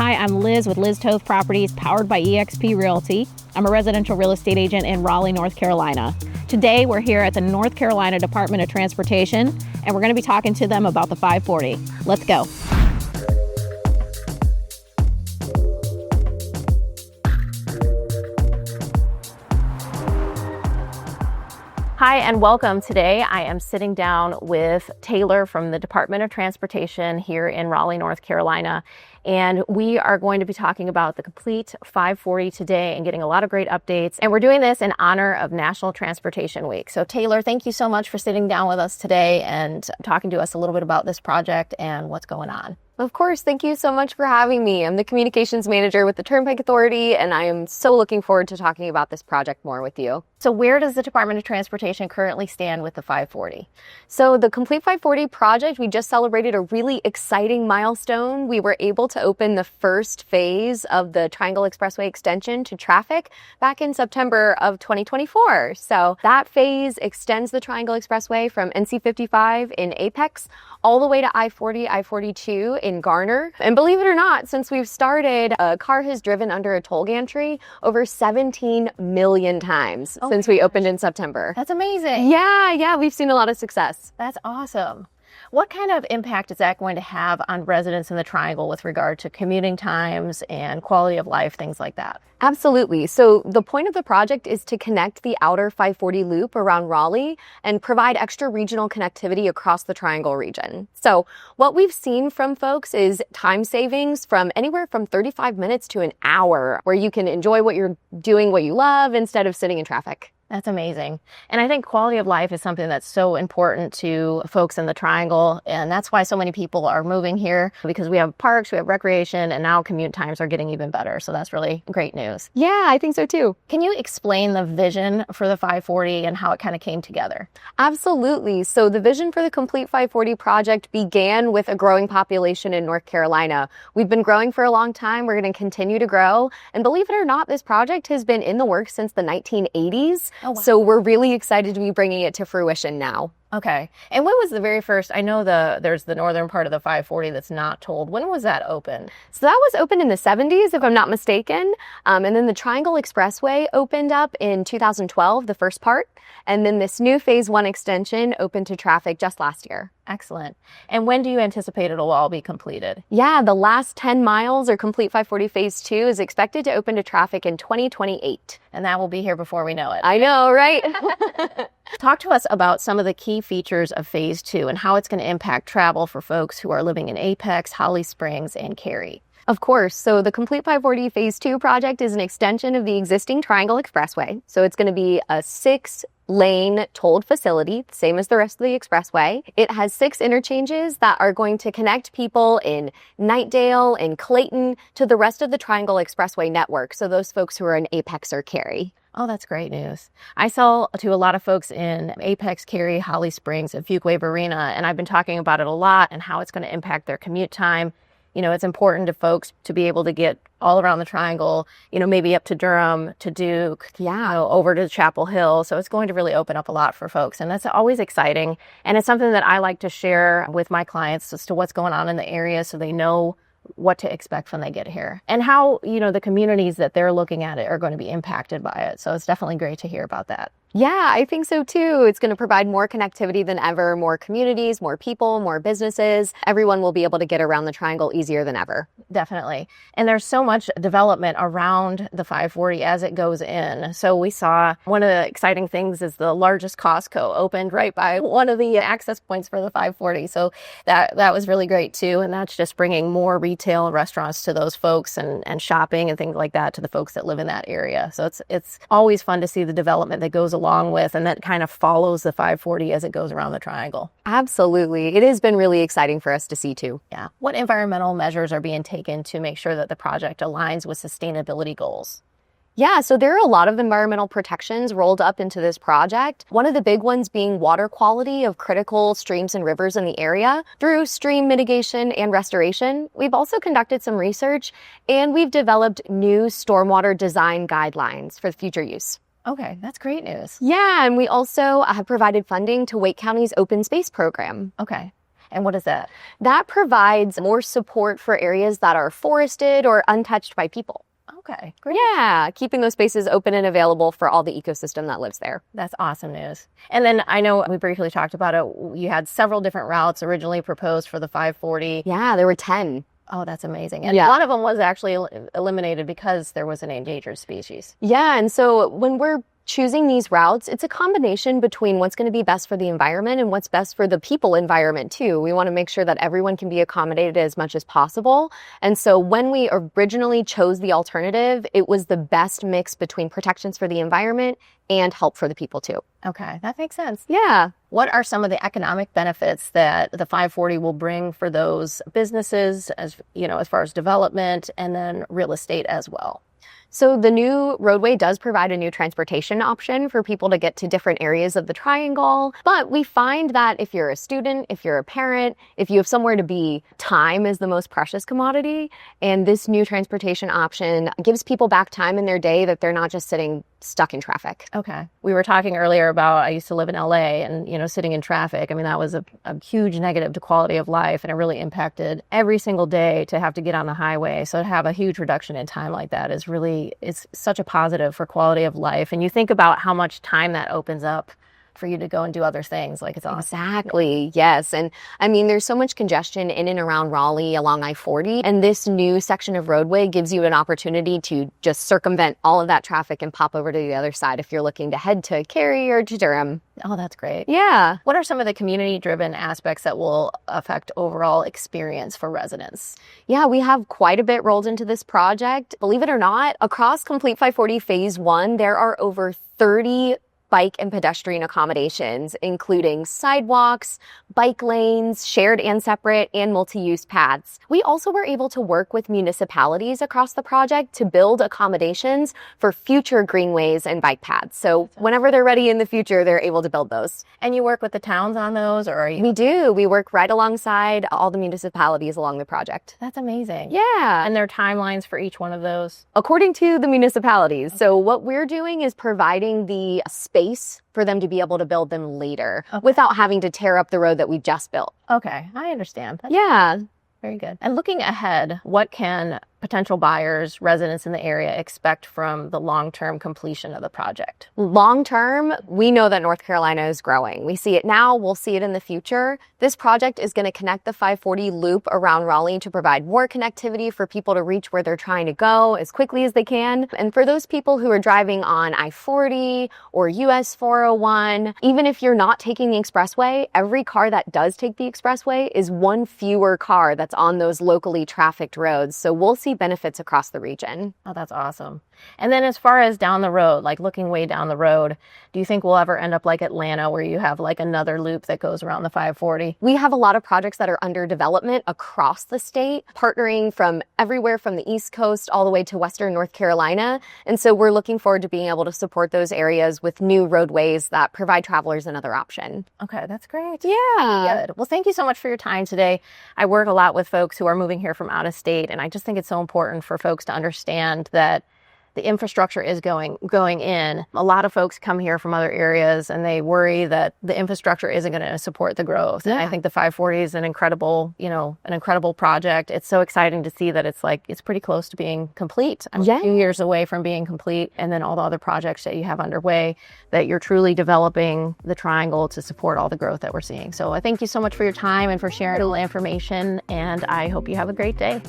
Hi, I'm Liz with Toth Properties, powered by EXP Realty. I'm a residential real estate agent in Raleigh, North Carolina. Today, we're here at the North Carolina Department of Transportation, and we're going to be talking to them about the 540. Let's go. Hi, and welcome. Today, I am sitting down with Taylor from the Department of Transportation here in Raleigh, North Carolina. And we are going to be talking about the complete 540 today and getting a lot of great updates. And we're doing this in honor of National Transportation Week. So Taylor, thank you so much for sitting down with us today and talking to us a little bit about this project and what's going on. Of course. Thank you so much for having me. I'm the communications manager with the Turnpike Authority, and I am so looking forward to talking about this project more with you. So where does the Department of Transportation currently stand with the 540? So the Complete 540 project, we just celebrated a really exciting milestone. We were able to open the first phase of the Triangle Expressway extension to traffic back in September of 2024. So that phase extends the Triangle Expressway from NC 55 in Apex all the way to I-40, I-42 in Garner. And believe it or not, since we've started, a car has driven under a toll gantry over 17 million times since we opened in September. That's amazing. Yeah, we've seen a lot of success. That's awesome. What kind of impact is that going to have on residents in the Triangle with regard to commuting times and quality of life, things like that? Absolutely. So the point of the project is to connect the outer 540 loop around Raleigh and provide extra regional connectivity across the Triangle region. So what we've seen from folks is time savings from anywhere from 35 minutes to an hour, where you can enjoy what you're doing, what you love, instead of sitting in traffic. That's amazing. And I think quality of life is something that's so important to folks in the Triangle. And that's why so many people are moving here, because we have parks, we have recreation, and now commute times are getting even better. So that's really great news. Yeah, I think so too. Can you explain the vision for the 540 and how it kind of came together? Absolutely. So the vision for the Complete 540 project began with a growing population in North Carolina. We've been growing for a long time. We're going to continue to grow. And believe it or not, this project has been in the works since the 1980s. Oh, wow. So we're really excited to be bringing it to fruition now. Okay. And when was the very first, I know there's the northern part of the 540 that's not tolled. When was that open? So that was opened in the 70s, if I'm not mistaken. And then the Triangle Expressway opened up in 2012, the first part. And then this new Phase 1 extension opened to traffic just last year. Excellent. And when do you anticipate it'll all be completed? Yeah, the last 10 miles or Complete 540 Phase 2 is expected to open to traffic in 2028. And that will be here before we know it. I know, right? Talk to us about some of the key features of Phase 2 and how it's going to impact travel for folks who are living in Apex, Holly Springs, and Cary. Of course. So the Complete 540 Phase 2 project is an extension of the existing Triangle Expressway. So it's going to be a 6-lane tolled facility, same as the rest of the expressway. It has 6 interchanges that are going to connect people in Knightdale and Clayton to the rest of the Triangle Expressway network. So those folks who are in Apex or Cary. Oh, that's great news. I sell to a lot of folks in Apex, Cary, Holly Springs, and Fuquay Varina, and I've been talking about it a lot and how it's going to impact their commute time. You know, it's important to folks to be able to get all around the Triangle, maybe up to Durham, to Duke, over to Chapel Hill. So it's going to really open up a lot for folks. And that's always exciting. And it's something that I like to share with my clients as to what's going on in the area so they know what to expect when they get here and how, the communities that they're looking at it are going to be impacted by it. So it's definitely great to hear about that. Yeah, I think so too. It's going to provide more connectivity than ever, more communities, more people, more businesses. Everyone will be able to get around the Triangle easier than ever. Definitely. And there's so much development around the 540 as it goes in. So we saw one of the exciting things is the largest Costco opened right by one of the access points for the 540. So that was really great too. And that's just bringing more retail and restaurants to those folks and shopping and things like that to the folks that live in that area. So it's always fun to see the development that goes along with and that kind of follows the 540 as it goes around the Triangle. Absolutely. It has been really exciting for us to see too. Yeah. What environmental measures are being taken to make sure that the project aligns with sustainability goals? Yeah, so there are a lot of environmental protections rolled up into this project. One of the big ones being water quality of critical streams and rivers in the area through stream mitigation and restoration. We've also conducted some research and we've developed new stormwater design guidelines for future use. Okay, that's great news. Yeah, and we also have provided funding to Wake County's open space program. Okay. And what is that? That provides more support for areas that are forested or untouched by people. Okay, great. Yeah, keeping those spaces open and available for all the ecosystem that lives there. That's awesome news. And then I know we briefly talked about it. You had several different routes originally proposed for the 540. Yeah, there were 10. Oh, that's amazing. And one of them was actually eliminated because there was an endangered species. Yeah, and so when we're choosing these routes, it's a combination between what's going to be best for the environment and what's best for the people environment too. We want to make sure that everyone can be accommodated as much as possible. And so when we originally chose the alternative, it was the best mix between protections for the environment and help for the people too. Okay, that makes sense. Yeah. What are some of the economic benefits that the 540 will bring for those businesses, as you know, as far as development and then real estate as well? So the new roadway does provide a new transportation option for people to get to different areas of the triangle. But we find that if you're a student, if you're a parent, if you have somewhere to be, time is the most precious commodity. And this new transportation option gives people back time in their day that they're not just sitting stuck in traffic. Okay. We were talking earlier about, I used to live in LA and, you know, sitting in traffic. I mean, that was a huge negative to quality of life, and it really impacted every single day to have to get on the highway. So to have a huge reduction in time like that is really, it's such a positive for quality of life. And you think about how much time that opens up for you to go and do other things. Like, it's awesome. Exactly. Yes. And I mean, there's so much congestion in and around Raleigh along I-40. And this new section of roadway gives you an opportunity to just circumvent all of that traffic and pop over to the other side if you're looking to head to Cary or to Durham. Oh, that's great. Yeah. What are some of the community-driven aspects that will affect overall experience for residents? Yeah, we have quite a bit rolled into this project. Believe it or not, across Complete 540 Phase 1, there are over 30 bike and pedestrian accommodations, including sidewalks, bike lanes, shared and separate, and multi-use paths. We also were able to work with municipalities across the project to build accommodations for future greenways and bike paths. So whenever they're ready in the future, they're able to build those. And you work with the towns on those, or are you? We do. We work right alongside all the municipalities along the project. That's amazing. Yeah. And there are timelines for each one of those? According to the municipalities. Okay. So what we're doing is providing the space for them to be able to build them later without having to tear up the road that we just built. Okay, I understand. Yeah. Very good. And looking ahead, what can potential buyers, residents in the area expect from the long-term completion of the project? Long-term, we know that North Carolina is growing. We see it now, we'll see it in the future. This project is going to connect the 540 loop around Raleigh to provide more connectivity for people to reach where they're trying to go as quickly as they can. And for those people who are driving on I-40 or US 401, even if you're not taking the expressway, every car that does take the expressway is one fewer car that's on those locally trafficked roads. So we'll see benefits across the region. Oh, that's awesome. And then as far as down the road, like looking way down the road, do you think we'll ever end up like Atlanta, where you have like another loop that goes around the 540? We have a lot of projects that are under development across the state, partnering from everywhere from the East Coast all the way to Western North Carolina. And so we're looking forward to being able to support those areas with new roadways that provide travelers another option. Okay, that's great. Yeah. Good. Well, thank you so much for your time today. I work a lot with folks who are moving here from out of state, and I just think it's so important for folks to understand that the infrastructure is going in. A lot of folks come here from other areas and they worry that the infrastructure isn't going to support the growth. Yeah. And I think the 540 is an incredible project. It's so exciting to see that it's pretty close to being complete. I'm a few years away from being complete, and then all the other projects that you have underway, that you're truly developing the triangle to support all the growth that we're seeing. So I thank you so much for your time and for sharing all the information, and I hope you have a great day.